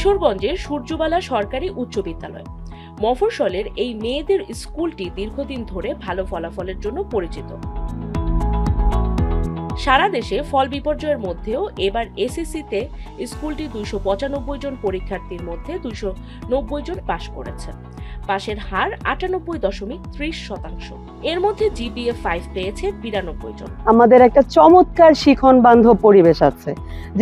কিশোরগঞ্জের সূর্যবালা সরকারি উচ্চ বিদ্যালয়। মফস্বলের এই মেয়েদের স্কুলটি দীর্ঘদিন ধরে ভালো ফলাফলের জন্য পরিচিত। সারা দেশে ফল বিপর্যয়ের মধ্যেও এবার এসএসসিতে স্কুলটি 295 জন পরীক্ষার্থীর মধ্যে 290 জন পাশ করেছে। পাশের হার 98.30%। এর মধ্যে জিপিএ 5 পেয়েছে 92 জন। আমাদের একটা চমৎকার শিখন বান্ধব পরিবেশ আছে,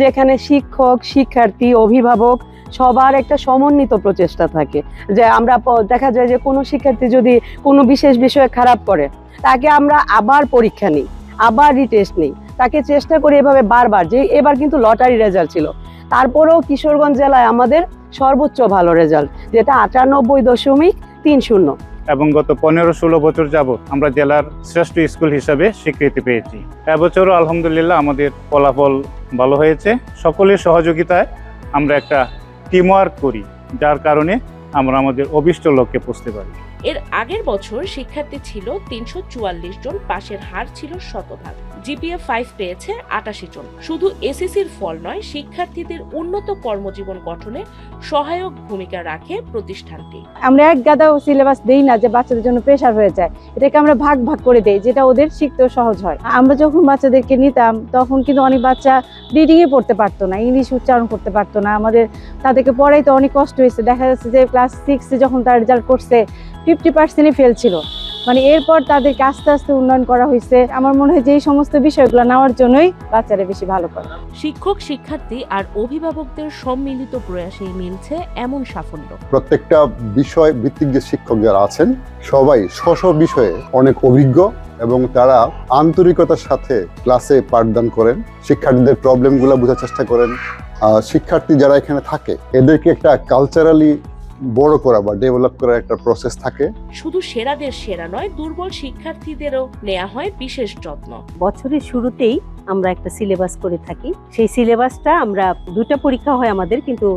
যেখানে শিক্ষক, শিক্ষার্থী, অভিভাবক সবার একটা সমন্বিত প্রচেষ্টা থাকে। যে আমরা দেখা যায় যে কোনো শিক্ষার্থী যদি কোনো বিশেষ বিষয়ে খারাপ করে, তাকে আমরা আবার পরীক্ষা নিই, আবার রিটেস্ট নিই, তাকে চেষ্টা করি এভাবে বারবার। যে এবার কিন্তু লটারি রেজাল্ট ছিল, তারপরেও কিশোরগঞ্জ জেলায় আমাদের সর্বোচ্চ ভালো রেজাল্ট, যেটা 98.30। এবং গত 15-16 বছর যাবত আমরা জেলার শ্রেষ্ঠ স্কুল হিসাবে স্বীকৃতি পেয়েছি। এবছরও আলহামদুলিল্লাহ আমাদের ফলাফল ভালো হয়েছে। সকলের সহযোগিতায় আমরা একটা টিমওয়ার্ক করি, যার কারণে আমরা আমাদের অভিষ্ট লক্ষ্যে পৌঁছতে পারি। এর আগের বছর শিক্ষার্থী ছিল 344 জন, পাশের হার ছিল 100%। জিপিএ 5 পেয়েছে 88 জন। শুধু এসএসসির ফল নয়, শিক্ষার্থীদের উন্নত কর্মজীবন গঠনে সহায়ক ভূমিকা রাখে প্রতিষ্ঠানটি। আমরা এক গাদা সিলেবাস দেই না যে বাচ্চাদের জন্য প্রেশার হয়ে যায়, এটাকে আমরা ভাগ ভাগ করে দেই, যেটা ওদের শিখতেও সহজ হয়। আমরা যখন বাচ্চাদেরকে নিতাম তখন কিন্তু অনেক বাচ্চা রিডিংয়ে পড়তে পারতো না, ইংলিশ উচ্চারণ করতে পারতো না। তাদেরকে পড়াইতে অনেক কষ্ট হয়েছে। দেখা যাচ্ছে যে ক্লাস 6-এ যখন তার রেজাল্ট করছে 50%-ই ফেল ছিল। এরপর তাদেরকে আস্তে আস্তে উন্নয়ন করা হয়েছে। আমার মনে হয় যে এই সমস্ত বিষয়গুলো নেওয়ার জন্যই বাচ্চারা বেশি ভালো করে। শিক্ষক, শিক্ষার্থী আর অভিভাবকদের সম্মিলিত প্রয়াসেই মিলছে এমন সাফল্য। প্রত্যেকটা বিষয় ভিত্তিক যে শিক্ষক যারা আছেন, সবাই স্ব বিষয়ে অনেক অভিজ্ঞ এবং তারা আন্তরিকতার সাথে ক্লাসে পাঠদান করেন, শিক্ষার্থীদের প্রবলেমগুলো বোঝার চেষ্টা করেন। শিক্ষার্থী যারা এখানে থাকে, এদেরকে একটা কালচারালি বড় করা বা ডেভেলপ করার একটা প্রসেস থাকে। শুধু সেরাদের সেরা নয়, দুর্বল শিক্ষার্থীদেরও নেওয়া হয় বিশেষ যত্ন। বছরের শুরুতেই আমরা একটা সিলেবাস করে থাকি। সেই সিলেবাসটা আমরা 2টা পরীক্ষা হয় আমাদের, কিন্তু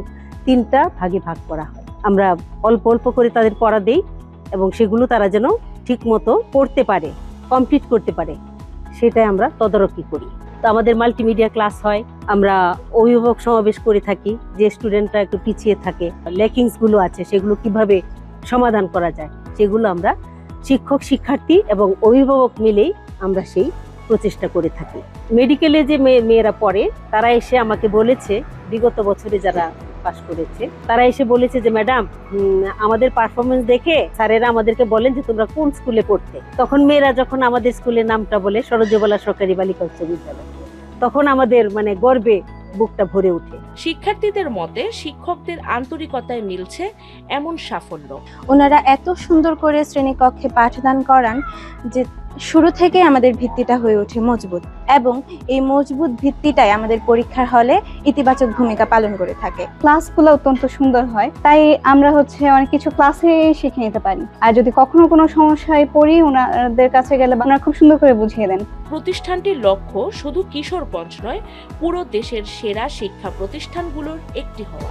3টা ভাগে ভাগ করা হয়। আমরা অল্প অল্প করে তাদের পড়া দেই এবং সেগুলো তারা যেন ঠিক মতো পড়তে পারে, কমপ্লিট করতে পারে, সেটাই আমরা তদারকি করি। তো আমাদের মাল্টিমিডিয়া ক্লাস হয়, আমরা অভিভাবক সমাবেশ করে থাকি, যে স্টুডেন্টরা একটু পিছিয়ে থাকে, ল্যাকিংসগুলো আছে সেগুলো কিভাবে সমাধান করা যায়, সেগুলো আমরা শিক্ষক, শিক্ষার্থী এবং অভিভাবক মিলেই আমরা সেই প্রচেষ্টা করে থাকি। মেডিকেলে যে মেয়েরা পড়ে, তারা এসে আমাকে বলেছে, বিগত বছরে যারা পাশ করেছে তারা এসে বলেছে যে ম্যাডাম, আমাদের পারফরমেন্স দেখে স্যারেরা আমাদেরকে বলেন যে তোমরা কোন স্কুলে পড়তে। তখন মেয়েরা যখন আমাদের স্কুলের নামটা বলে, সরোজবালা সরকারি বালিকা উচ্চ বিদ্যালয়, তখন আমাদের গর্বে বুকটা ভরে ওঠে। শিক্ষার্থীদের মতে শিক্ষকদের আন্তরিকতায় মিলছে এমন সাফল্য। ওনারা এত সুন্দর করে শ্রেণীকক্ষে পাঠদান করান যে শুরু থেকে আমাদের ভিত্তিটা হয়ে ওঠে মজবুত, এবং এই মজবুত ভিত্তিটাই আমাদের পরীক্ষার হলে ইতিবাচক ভূমিকা পালন করে থাকে। ক্লাসগুলো অত্যন্ত সুন্দর হয়, তাই আমরা অনেক কিছু ক্লাসে শিখে নিতে পারি। আর যদি কখনো কোনো সমস্যায় পড়ি, ওনাদের কাছে গেলে ওনারা খুব সুন্দর করে বুঝিয়ে দেন। প্রতিষ্ঠানটির লক্ষ্য শুধু কিশোরগঞ্জ নয়, পুরো দেশের সেরা শিক্ষা প্রতিষ্ঠানগুলোর একটি হওয়া।